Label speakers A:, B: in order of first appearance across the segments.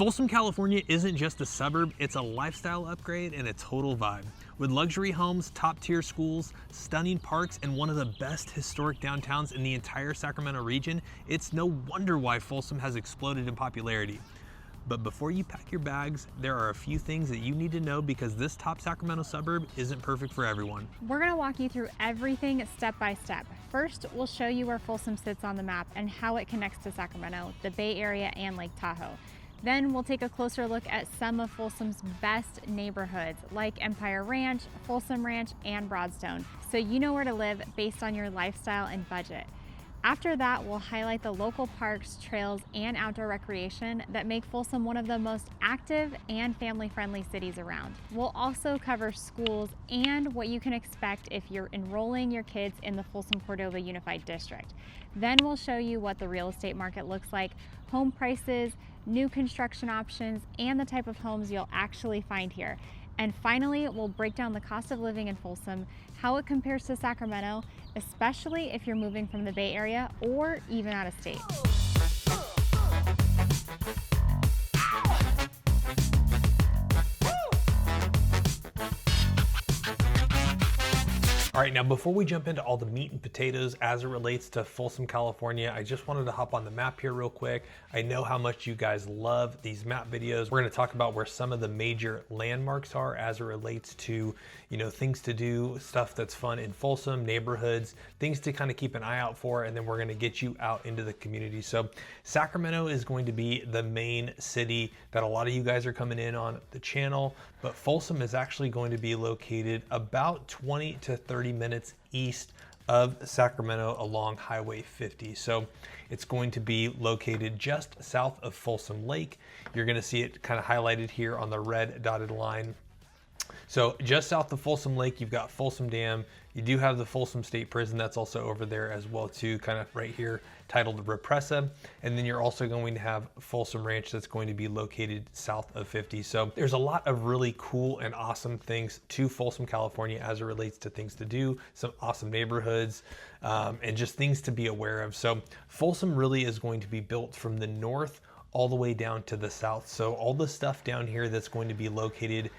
A: Folsom, California isn't just a suburb, it's a lifestyle upgrade and a total vibe. With luxury homes, top-tier schools, stunning parks, and one of the best historic downtowns in the entire Sacramento region, it's no wonder why Folsom has exploded in popularity. But before you pack your bags, there are a few things that you need to know because this top Sacramento suburb isn't perfect for everyone.
B: We're going to walk you through everything step by step. First, we'll show you where Folsom sits on the map and how it connects to Sacramento, the Bay Area, and Lake Tahoe. Then we'll take a closer look at some of Folsom's best neighborhoods like Empire Ranch, Folsom Ranch, and Broadstone, so you know where to live based on your lifestyle and budget. After that, we'll highlight the local parks, trails, and outdoor recreation that make Folsom one of the most active and family-friendly cities around. We'll also cover schools and what you can expect if you're enrolling your kids in the Folsom Cordova Unified District. Then we'll show you what the real estate market looks like, home prices, new construction options, and the type of homes you'll actually find here. And finally, we'll break down the cost of living in Folsom, how it compares to Sacramento, especially if you're moving from the Bay Area or even out of state.
A: All right, now before we jump into all the meat and potatoes as it relates to Folsom, California, I just wanted to hop on the map here real quick. I know how much you guys love these map videos. We're gonna talk about where some of the major landmarks are as it relates to, things to do, stuff that's fun in Folsom, neighborhoods, things to kind of keep an eye out for, and then we're gonna get you out into the community. So Sacramento is going to be the main city that a lot of you guys are coming in on the channel, but Folsom is actually going to be located about 20 to 30 minutes east of Sacramento along Highway 50. So it's going to be located just south of Folsom Lake. You're going to see it kind of highlighted here on the red dotted line. So just south of Folsom Lake, you've got Folsom Dam. You do have the Folsom State Prison that's also over there as well too, kind of right here titled Repressa. And then you're also going to have Folsom Ranch that's going to be located south of 50. So there's a lot of really cool and awesome things to Folsom, California as it relates to things to do, some awesome neighborhoods, and just things to be aware of. So Folsom really is going to be built from the north all the way down to the south. So all the stuff down here that's going to be located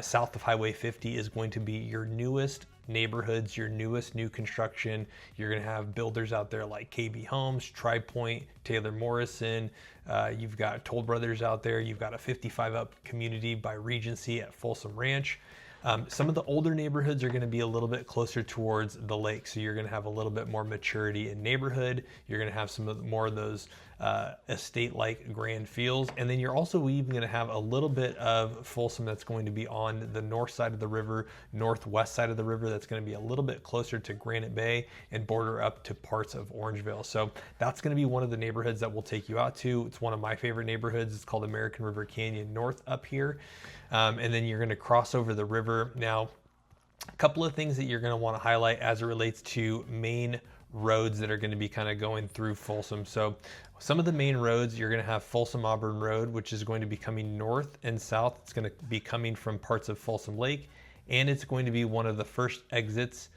A: south of Highway 50 is going to be your newest neighborhoods, your newest new construction. You're going to have builders out there like KB Homes, Tri Point, Taylor Morrison. You've got Toll Brothers out there. You've got a 55 up community by Regency at Folsom Ranch. Some of the older neighborhoods are going to be a little bit closer towards the lake, so you're going to have a little bit more maturity in neighborhood. You're going to have more of those estate-like grand feels, and then you're also even going to have a little bit of Folsom that's going to be on the north side of the river, northwest side of the river. That's going to be a little bit closer to Granite Bay and border up to parts of Orangevale. So that's going to be one of the neighborhoods that we'll take you out to. It's one of my favorite neighborhoods. It's called American River Canyon North up here. And then you're going to cross over the river. Now, a couple of things that you're going to want to highlight as it relates to main roads that are going to be kind of going through Folsom. So some of the main roads, you're going to have Folsom Auburn Road, which is going to be coming north and south. It's going to be coming from parts of Folsom Lake, and it's going to be one of the first exits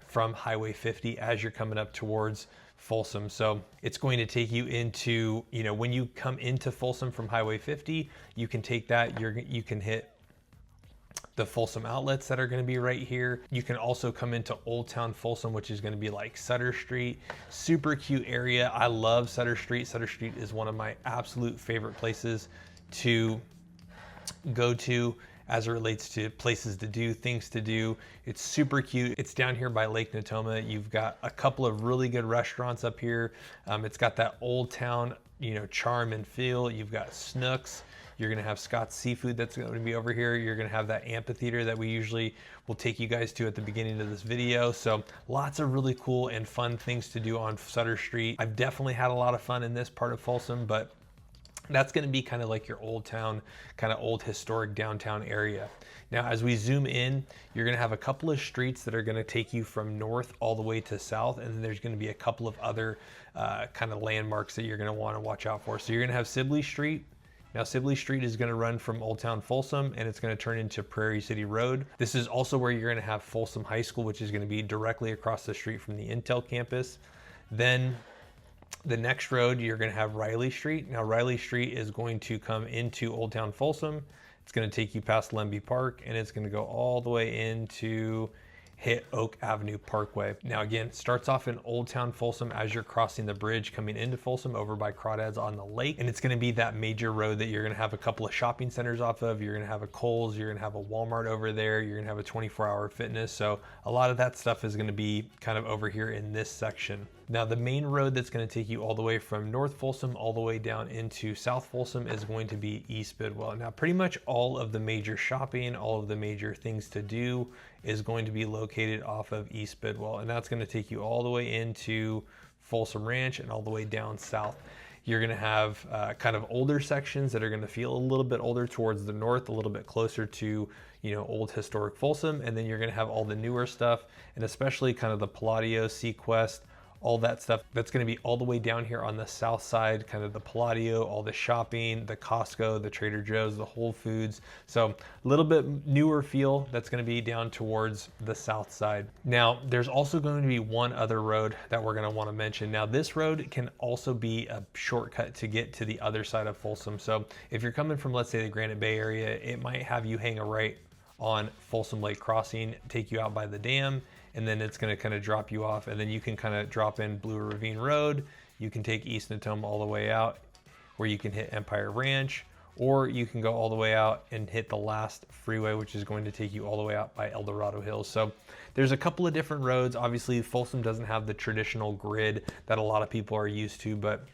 A: from Highway 50 as you're coming up towards Folsom. So it's going to take you into, when you come into Folsom from Highway 50, you can take that, you can hit the Folsom outlets that are going to be right here. You can also come into Old Town Folsom, which is going to be like Sutter Street. Super cute area. I love Sutter Street. Sutter Street is one of my absolute favorite places to go to as it relates to places to do, things to do. It's super cute. It's down here by Lake Natoma. You've got a couple of really good restaurants up here. It's got that old town, charm and feel. You've got Snooks. You're going to have Scott's Seafood that's going to be over here. You're going to have that amphitheater that we usually will take you guys to at the beginning of this video. So lots of really cool and fun things to do on Sutter Street. I've definitely had a lot of fun in this part of Folsom, but that's going to be kind of like your old town, kind of old historic downtown area. Now, as we zoom in, you're going to have a couple of streets that are going to take you from north all the way to south, and then there's going to be a couple of other kind of landmarks that you're going to want to watch out for. So you're going to have Sibley Street. Now, Sibley Street is going to run from Old Town Folsom, and it's going to turn into Prairie City Road. This is also where you're going to have Folsom High School, which is going to be directly across the street from the Intel campus. Then The next road, you're going to have Riley Street. Now, Riley Street is going to come into Old Town Folsom. It's going to take you past Lemby Park, and it's going to go all the way into hit Oak Avenue Parkway. Now again, starts off in Old Town Folsom as you're crossing the bridge coming into Folsom over by Crawdads on the lake. And it's gonna be that major road that you're gonna have a couple of shopping centers off of. You're gonna have a Kohl's, you're gonna have a Walmart over there, you're gonna have a 24-hour fitness. So a lot of that stuff is gonna be kind of over here in this section. Now the main road that's going to take you all the way from North Folsom all the way down into South Folsom is going to be East Bidwell. Now pretty much all of the major shopping, all of the major things to do is going to be located off of East Bidwell, and that's going to take you all the way into Folsom Ranch and all the way down south. You're going to have kind of older sections that are going to feel a little bit older towards the north, a little bit closer to, you know, old historic Folsom, and then you're going to have all the newer stuff, and especially kind of the Palladio, Sequest, all that stuff that's going to be all the way down here on the south side, kind of the Palladio, all the shopping, the Costco, the Trader Joe's, the Whole Foods. So a little bit newer feel that's going to be down towards the south side. Now there's also going to be one other road that we're going to want to mention. Now this road can also be a shortcut to get to the other side of Folsom. So if you're coming from, let's say, the Granite Bay area, it might have you hang a right on Folsom Lake Crossing, take you out by the dam, and then it's going to kind of drop you off, and then you can kind of drop in Blue Ravine Road. You can take East Natoma all the way out where you can hit Empire Ranch, or you can go all the way out and hit the last freeway, which is going to take you all the way out by El Dorado Hills. So there's a couple of different roads. Obviously Folsom doesn't have the traditional grid that a lot of people are used to, but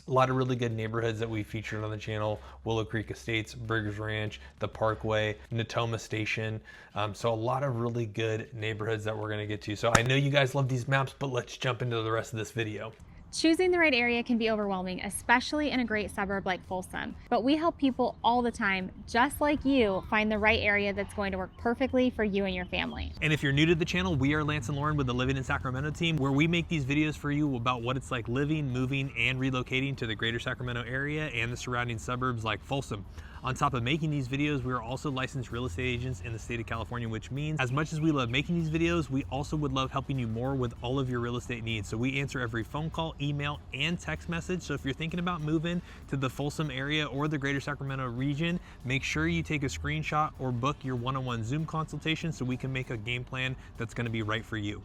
A: a lot of really good neighborhoods that we featured on the channel: Willow Creek Estates, Burgers Ranch, the Parkway, Natoma Station. So a lot of really good neighborhoods that we're gonna get to. So I know you guys love these maps, but let's jump into the rest of this video.
B: Choosing the right area can be overwhelming, especially in a great suburb like Folsom. But we help people all the time, just like you, find the right area that's going to work perfectly for you and your family.
A: And if you're new to the channel, we are Lance and Lauren with the Living in Sacramento team, where we make these videos for you about what it's like living, moving, and relocating to the greater Sacramento area and the surrounding suburbs like Folsom. On top of making these videos, we are also licensed real estate agents in the state of California, which means as much as we love making these videos, we also would love helping you more with all of your real estate needs. So we answer every phone call, email, and text message. So if you're thinking about moving to the Folsom area or the greater Sacramento region, make sure you take a screenshot or book your one-on-one Zoom consultation so we can make a game plan that's going to be right for you.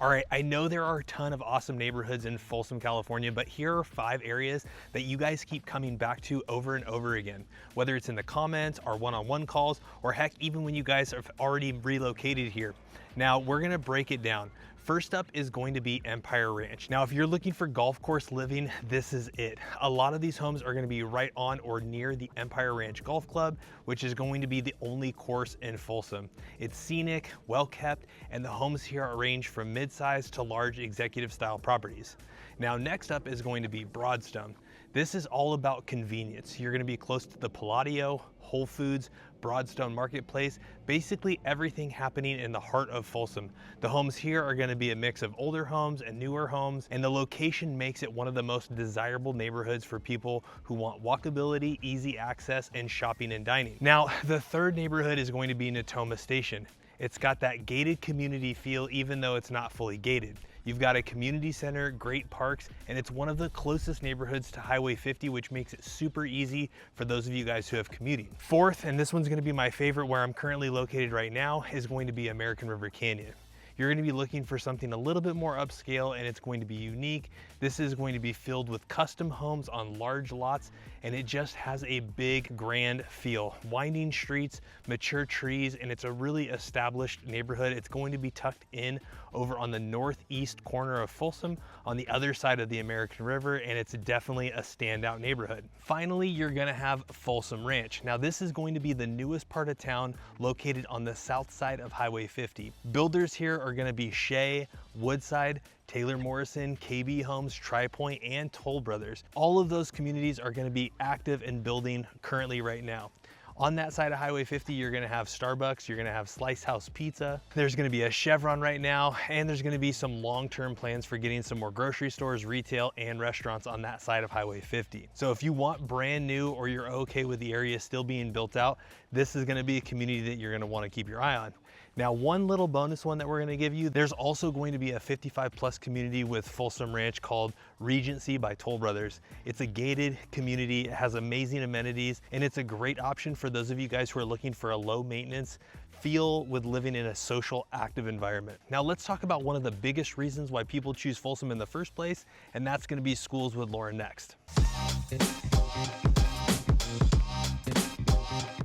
A: All right, I know there are a ton of awesome neighborhoods in Folsom, California, but here are 5 areas that you guys keep coming back to over and over again, whether it's in the comments, our one-on-one calls, or heck, even when you guys have already relocated here. Now, we're gonna break it down. First up is going to be Empire Ranch. Now, if you're looking for golf course living, this is it. A lot of these homes are going to be right on or near the Empire Ranch Golf Club, which is going to be the only course in Folsom. It's scenic, well kept, and the homes here range from mid-size to large executive style properties. Now, next up is going to be Broadstone. This is all about convenience. You're going to be close to the Palladio, Whole Foods, Broadstone Marketplace, basically everything happening in the heart of Folsom. The homes here are going to be a mix of older homes and newer homes, and the location makes it one of the most desirable neighborhoods for people who want walkability, easy access, and shopping and dining. Now, the third neighborhood is going to be Natoma Station. It's got that gated community feel, even though it's not fully gated. You've got a community center, great parks, and it's one of the closest neighborhoods to Highway 50, which makes it super easy for those of you guys who have commuting. Fourth, and this one's gonna be my favorite, where I'm currently located right now, is going to be American River Canyon. You're going to be looking for something a little bit more upscale, and it's going to be unique. This is going to be filled with custom homes on large lots, and it just has a big, grand feel. Winding streets, mature trees, and it's a really established neighborhood. It's going to be tucked in over on the northeast corner of Folsom on the other side of the American River, and it's definitely a standout neighborhood. Finally, you're going to have Folsom Ranch. Now, this is going to be the newest part of town, located on the south side of Highway 50. Builders here are going to be Shea, Woodside, Taylor Morrison, KB Homes, TriPoint, and Toll Brothers. All of those communities are going to be active and building currently right now. On that side of Highway 50, you're gonna have Starbucks, you're gonna have Slice House Pizza, there's gonna be a Chevron right now, and there's gonna be some long-term plans for getting some more grocery stores, retail, and restaurants on that side of Highway 50. So if you want brand new, or you're okay with the area still being built out, this is gonna be a community that you're gonna wanna keep your eye on. Now, one little bonus one that we're gonna give you, there's also going to be a 55+ community with Folsom Ranch called Regency by Toll Brothers. It's a gated community, it has amazing amenities, and it's a great option for those of you guys who are looking for a low maintenance feel with living in a social, active environment. Now let's talk about one of the biggest reasons why people choose Folsom in the first place, and that's gonna be schools with Lauren next.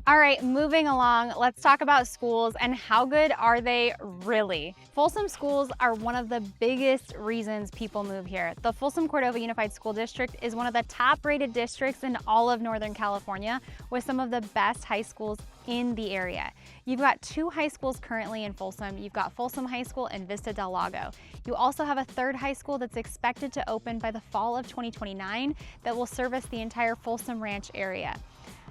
B: All right, moving along, let's talk about schools and how good are they really? Folsom schools are one of the biggest reasons people move here. The Folsom Cordova Unified School District is one of the top rated districts in all of Northern California with some of the best high schools in the area. You've got 2 high schools currently in Folsom. You've got Folsom High School and Vista Del Lago. You also have a 3rd high school that's expected to open by the fall of 2029 that will service the entire Folsom Ranch area.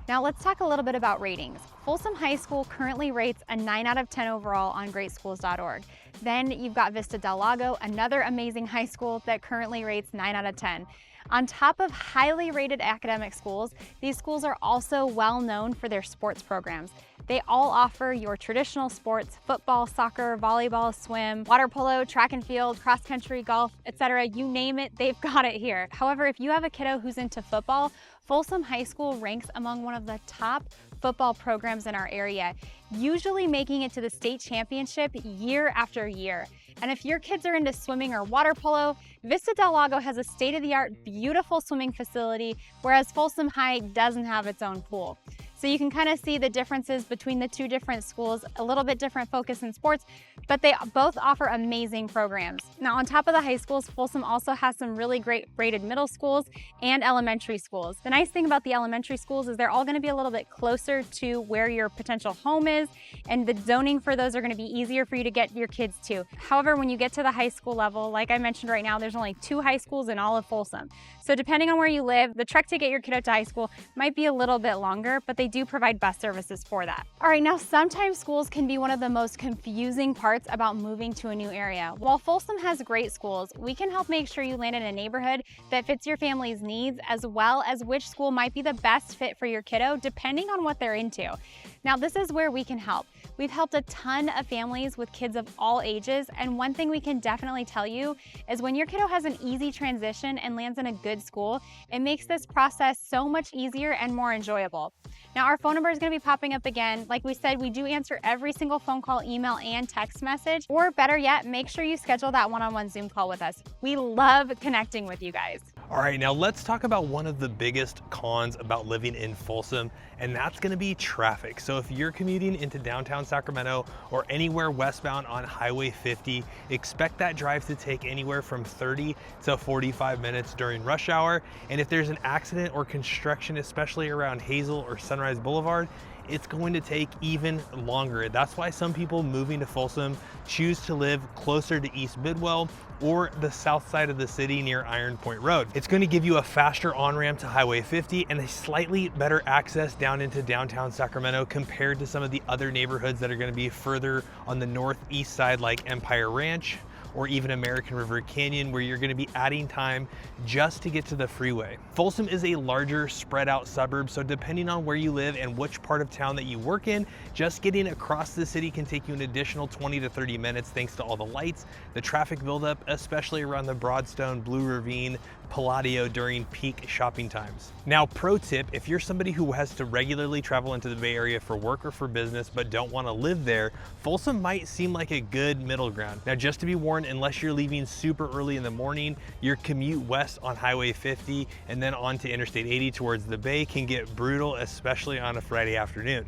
B: Now let's talk a little bit about ratings. Folsom High School currently rates a 9 out of 10 overall on greatschools.org. Then you've got Vista Del Lago, another amazing high school that currently rates 9 out of 10. On top of highly rated academic schools, these schools are also well known for their sports programs. They all offer your traditional sports: football, soccer, volleyball, swim, water polo, track and field, cross country, golf, etc. You name it, they've got it here. However, if you have a kiddo who's into football, Folsom High School ranks among one of the top football programs in our area, usually making it to the state championship year after year. And if your kids are into swimming or water polo, Vista Del Lago has a state-of-the-art, beautiful swimming facility, whereas Folsom High doesn't have its own pool. So you can kind of see the differences between the 2 different schools, a little bit different focus in sports, but they both offer amazing programs. Now, on top of the high schools, Folsom also has some really great rated middle schools and elementary schools. The nice thing about the elementary schools is they're all gonna be a little bit closer to where your potential home is, and the zoning for those are gonna be easier for you to get your kids to. However, when you get to the high school level, like I mentioned right now, there's only 2 high schools in all of Folsom. So depending on where you live, the trek to get your kiddo to high school might be a little bit longer, but they do provide bus services for that. All right, now sometimes schools can be one of the most confusing parts about moving to a new area. While Folsom has great schools, we can help make sure you land in a neighborhood that fits your family's needs, as well as which school might be the best fit for your kiddo, depending on what they're into. Now, this is where we can help. We've helped a ton of families with kids of all ages, and one thing we can definitely tell you is when your kiddo has an easy transition and lands in a good school, it makes this process so much easier and more enjoyable. Now, our phone number is going to be popping up again. Like we said, we do answer every single phone call, email, and text message, or better yet, make sure you schedule that one-on-one Zoom call with us. We love connecting with you guys.
A: All right, now let's talk about one of the biggest cons about living in Folsom, and that's gonna be traffic. So if you're commuting into downtown Sacramento or anywhere westbound on Highway 50, expect that drive to take anywhere from 30 to 45 minutes during rush hour. And if there's an accident or construction, especially around Hazel or Sunrise Boulevard, it's going to take even longer. That's why some people moving to Folsom choose to live closer to East Bidwell or the south side of the city near Iron Point Road. It's going to give you a faster on-ramp to Highway 50 and a slightly better access down into downtown Sacramento compared to some of the other neighborhoods that are going to be further on the northeast side, like Empire Ranch or even American River Canyon, where you're gonna be adding time just to get to the freeway. Folsom is a larger, spread out suburb, so depending on where you live and which part of town that you work in, just getting across the city can take you an additional 20 to 30 minutes thanks to all the lights, the traffic buildup, especially around the Broadstone, Blue Ravine, Palladio during peak shopping times. Now, pro tip, if you're somebody who has to regularly travel into the Bay Area for work or for business but don't want to live there, Folsom might seem like a good middle ground. Now, just to be warned, unless you're leaving super early in the morning, your commute west on Highway 50 and then onto Interstate 80 towards the Bay can get brutal, especially on a Friday afternoon.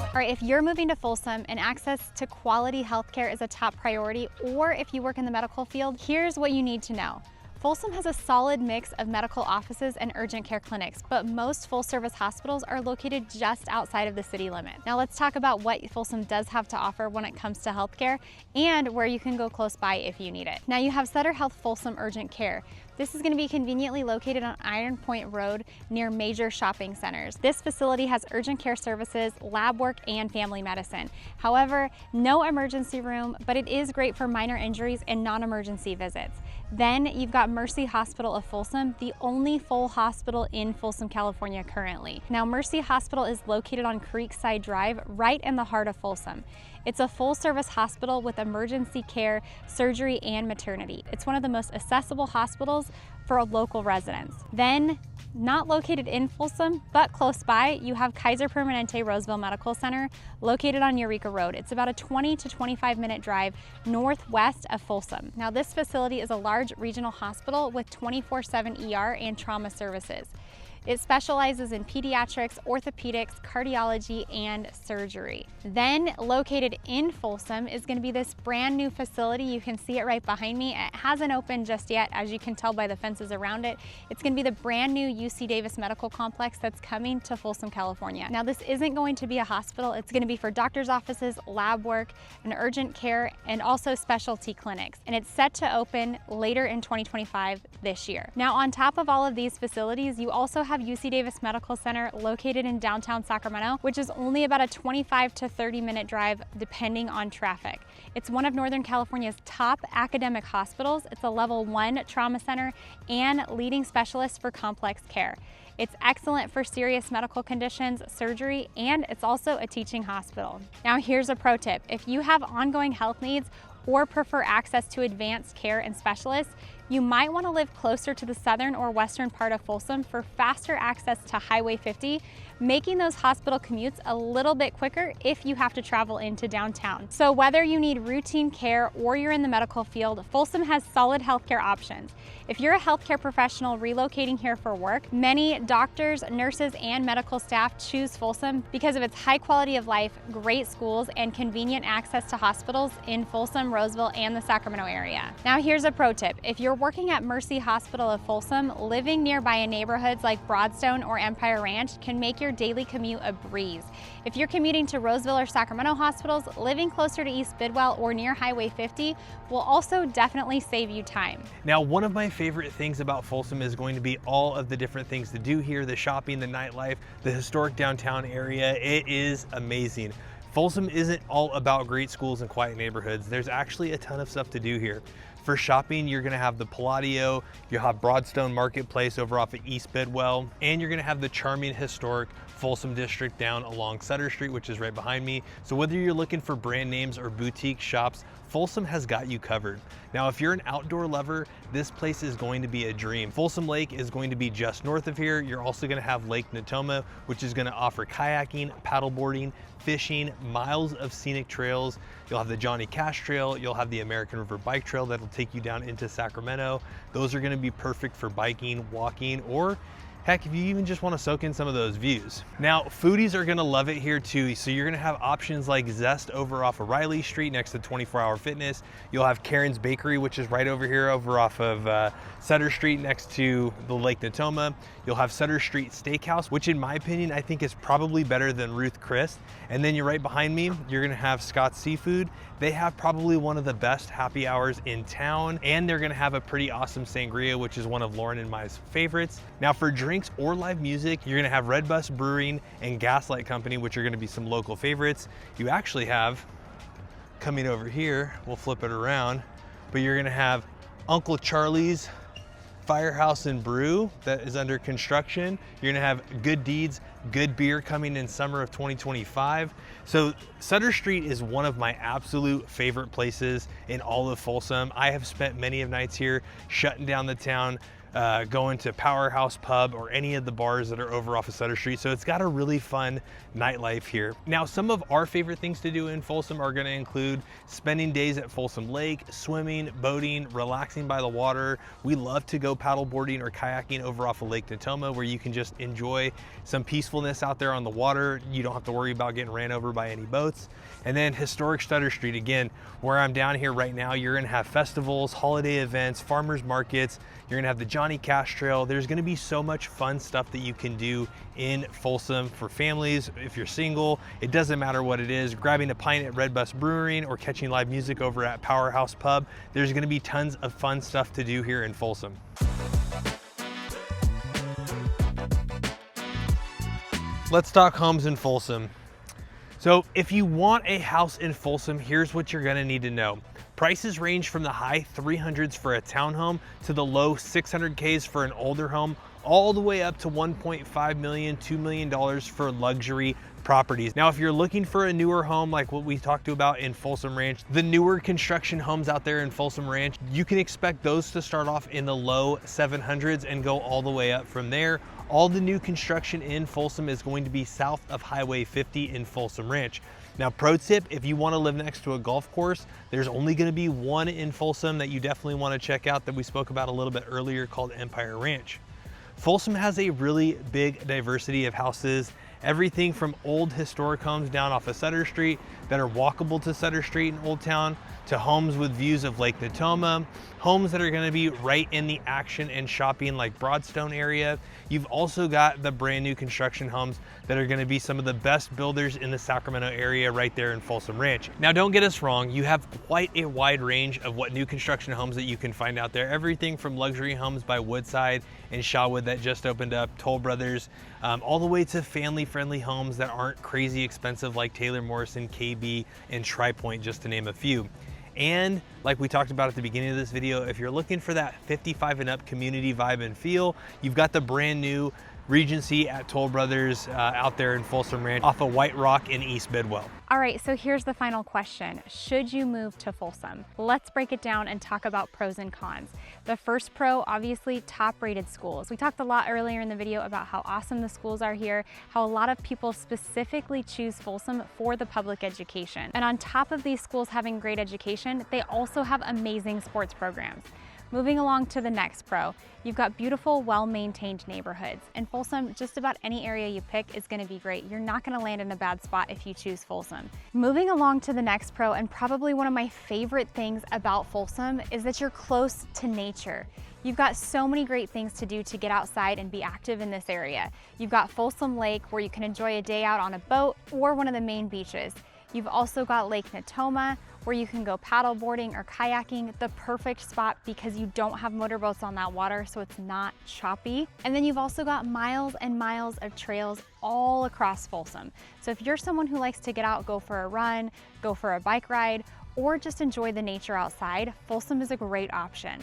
B: All right, if you're moving to Folsom and access to quality healthcare is a top priority, or if you work in the medical field, here's what you need to know. Folsom has a solid mix of medical offices and urgent care clinics, but most full-service hospitals are located just outside of the city limit. Now let's talk about what Folsom does have to offer when it comes to healthcare and where you can go close by if you need it. Now you have Sutter Health Folsom Urgent Care. This is going to be conveniently located on Iron Point Road near major shopping centers. This facility has urgent care services, lab work, and family medicine. However, no emergency room, but it is great for minor injuries and non-emergency visits. Then you've got Mercy Hospital of Folsom, the only full hospital in Folsom, California currently. Now, Mercy Hospital is located on Creekside Drive, right in the heart of Folsom. It's a full-service hospital with emergency care, surgery, and maternity. It's one of the most accessible hospitals for local residents. Then, not located in Folsom, but close by, you have Kaiser Permanente Roseville Medical Center, located on Eureka Road. It's about a 20 to 25-minute drive northwest of Folsom. Now, this facility is a large regional hospital with 24/7 ER and trauma services. It specializes in pediatrics, orthopedics, cardiology, and surgery. Then, located in Folsom is going to be this brand new facility. You can see it right behind me. It hasn't opened just yet, as you can tell by the fences around it. It's going to be the brand new UC Davis Medical Complex that's coming to Folsom, California. Now, this isn't going to be a hospital. It's going to be for doctor's offices, lab work, and urgent care, and also specialty clinics. And it's set to open later in 2025 this year. Now, on top of all of these facilities, you also have UC Davis Medical Center located in downtown Sacramento, which is only about a 25 to 30-minute drive depending on traffic. It's one of Northern California's top academic hospitals. It's a level 1 trauma center and leading specialist for complex care. It's excellent for serious medical conditions, surgery, and it's also a teaching hospital. Now, here's a pro tip. If you have ongoing health needs or prefer access to advanced care and specialists, you might want to live closer to the southern or western part of Folsom for faster access to Highway 50, making those hospital commutes a little bit quicker if you have to travel into downtown. So whether you need routine care or you're in the medical field, Folsom has solid healthcare options. If you're a healthcare professional relocating here for work, many doctors, nurses, and medical staff choose Folsom because of its high quality of life, great schools, and convenient access to hospitals in Folsom, Roseville, and the Sacramento area. Now, here's a pro tip. If you're working at Mercy Hospital of Folsom, living nearby in neighborhoods like Broadstone or Empire Ranch can make your daily commute a breeze. If you're commuting to Roseville or Sacramento hospitals, living closer to East Bidwell or near Highway 50 will also definitely save you time.
A: Now, one of my favorite things about Folsom is going to be all of the different things to do here, the shopping, the nightlife, the historic downtown area. It is amazing. Folsom isn't all about great schools and quiet neighborhoods. There's actually a ton of stuff to do here. For shopping, you're gonna have the Palladio, you'll have Broadstone Marketplace over off of East Bidwell, and you're gonna have the charming historic Folsom district down along Sutter Street, which is right behind me. So whether you're looking for brand names or boutique shops, Folsom has got you covered. Now, if you're an outdoor lover, this place is going to be a dream. Folsom Lake is going to be just north of here. You're also gonna have Lake Natoma, which is gonna offer kayaking, paddleboarding, fishing, miles of scenic trails. You'll have the Johnny Cash Trail, you'll have the American River Bike Trail that'll take you down into Sacramento. Those are gonna be perfect for biking, walking, or heck, if you even just want to soak in some of those views. Now, foodies are gonna love it here too. So you're gonna have options like Zest over off of Riley Street next to 24 Hour Fitness. You'll have Karen's Bakery, which is right over here over off of Sutter Street next to the Lake Natoma. You'll have Sutter Street Steakhouse, which in my opinion, I think is probably better than Ruth Chris. And then you're right behind me, you're gonna have Scott's Seafood. They have probably one of the best happy hours in town, and they're gonna have a pretty awesome sangria, which is one of Lauren and my favorites. Now, for drinks or live music, you're gonna have Red Bus Brewing and Gaslight Company, which are gonna be some local favorites. You actually have, coming over here, we'll flip it around, but you're gonna have Uncle Charlie's Firehouse and Brew that is under construction. You're gonna have Good Deeds, Good Beer coming in summer of 2025. So Sutter Street is one of my absolute favorite places in all of Folsom. I have spent many of nights here shutting down the town, going to Powerhouse Pub or any of the bars that are over off of Sutter Street. So it's got a really fun nightlife here. Now, some of our favorite things to do in Folsom are gonna include spending days at Folsom Lake, swimming, boating, relaxing by the water. We love to go paddleboarding or kayaking over off of Lake Natoma, where you can just enjoy some peacefulness out there on the water. You don't have to worry about getting ran over by any boats. And then historic Sutter Street, again, where I'm down here right now, you're gonna have festivals, holiday events, farmers markets. You're gonna have the Johnny Cash Trail. There's gonna be so much fun stuff that you can do in Folsom for families. If you're single, it doesn't matter what it is, grabbing a pint at Red Bus Brewing or catching live music over at Powerhouse Pub. There's gonna be tons of fun stuff to do here in Folsom. Let's talk homes in Folsom. So if you want a house in Folsom, here's what you're gonna need to know. Prices range from the high 300s for a townhome to the low 600Ks for an older home, all the way up to $1.5 million, $2 million for luxury properties. Now, if you're looking for a newer home like what we talked about in Folsom Ranch, the newer construction homes out there in Folsom Ranch, you can expect those to start off in the low 700s and go all the way up from there. All the new construction in Folsom is going to be south of Highway 50 in Folsom Ranch. Now, pro tip, if you want to live next to a golf course, there's only going to be one in Folsom that you definitely want to check out that we spoke about a little bit earlier called Empire Ranch. Folsom has a really big diversity of houses, everything from old historic homes down off of Sutter Street that are walkable to Sutter Street in Old Town, to homes with views of Lake Natoma, homes that are going to be right in the action and shopping like Broadstone area. You've also got the brand new construction homes that are going to be some of the best builders in the Sacramento area right there in Folsom Ranch. Now, don't get us wrong, you have quite a wide range of what new construction homes that you can find out there. Everything from luxury homes by Woodside and Shawwood that just opened up, Toll Brothers, all the way to family-friendly homes that aren't crazy expensive like Taylor Morrison, KB, and Tri-Point, just to name a few. And like we talked about at the beginning of this video, if you're looking for that 55 and up community vibe and feel, you've got the brand new Regency at Toll Brothers out there in Folsom Ranch off of White Rock in East Bidwell.
B: All right, so here's the final question. Should you move to Folsom? Let's break it down and talk about pros and cons. The first pro, obviously, top-rated schools. We talked a lot earlier in the video about how awesome the schools are here, how a lot of people specifically choose Folsom for the public education. And on top of these schools having great education, they also have amazing sports programs. Moving along to the next pro, you've got beautiful, well-maintained neighborhoods. In Folsom, just about any area you pick is gonna be great. You're not gonna land in a bad spot if you choose Folsom. Moving along to the next pro, and probably one of my favorite things about Folsom, is that you're close to nature. You've got so many great things to do to get outside and be active in this area. You've got Folsom Lake, where you can enjoy a day out on a boat or one of the main beaches. You've also got Lake Natoma, where you can go paddle boarding or kayaking, the perfect spot because you don't have motorboats on that water, so it's not choppy. And then you've also got miles and miles of trails all across Folsom. So if you're someone who likes to get out, go for a run, go for a bike ride, or just enjoy the nature outside, Folsom is a great option.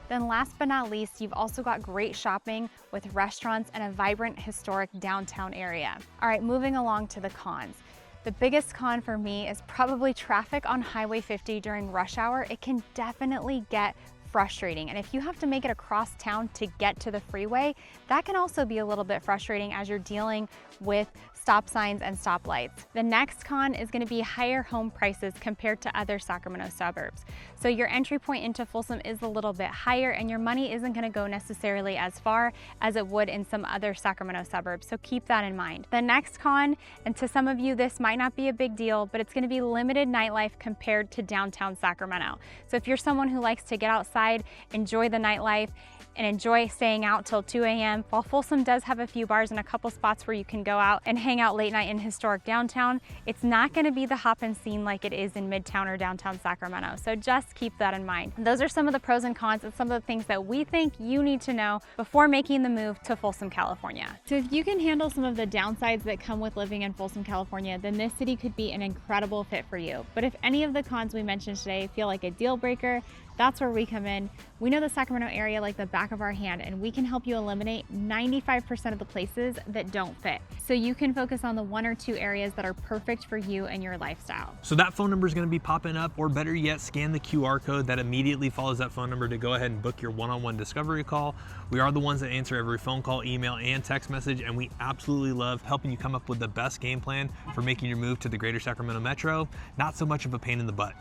B: Then last but not least, you've also got great shopping with restaurants and a vibrant historic downtown area. All right, moving along to the cons. The biggest con for me is probably traffic on Highway 50 during rush hour. It can definitely get frustrating. And if you have to make it across town to get to the freeway, that can also be a little bit frustrating as you're dealing with stop signs and stoplights. The next con is going to be higher home prices compared to other Sacramento suburbs. So your entry point into Folsom is a little bit higher and your money isn't going to go necessarily as far as it would in some other Sacramento suburbs. So keep that in mind. The next con, and to some of you this might not be a big deal, but it's going to be limited nightlife compared to downtown Sacramento. So if you're someone who likes to get outside, enjoy the nightlife, and enjoy staying out till 2 a.m. While Folsom does have a few bars and a couple spots where you can go out and hang out late night in historic downtown, it's not going to be the hop and scene like it is in Midtown or downtown Sacramento. So just keep that in mind. Those are some of the pros and cons and some of the things that we think you need to know before making the move to Folsom, California. So if you can handle some of the downsides that come with living in Folsom, California, then this city could be an incredible fit for you. But if any of the cons we mentioned today feel like a deal breaker, that's where we come in. We know the Sacramento area like the back of our hand, and we can help you eliminate 95% of the places that don't fit. So you can focus on the 1 or 2 areas that are perfect for you and your lifestyle.
A: So that phone number is going to be popping up, or better yet, scan the QR code that immediately follows that phone number to go ahead and book your one-on-one discovery call. We are the ones that answer every phone call, email, and text message, and we absolutely love helping you come up with the best game plan for making your move to the greater Sacramento Metro. Not so much of a pain in the butt.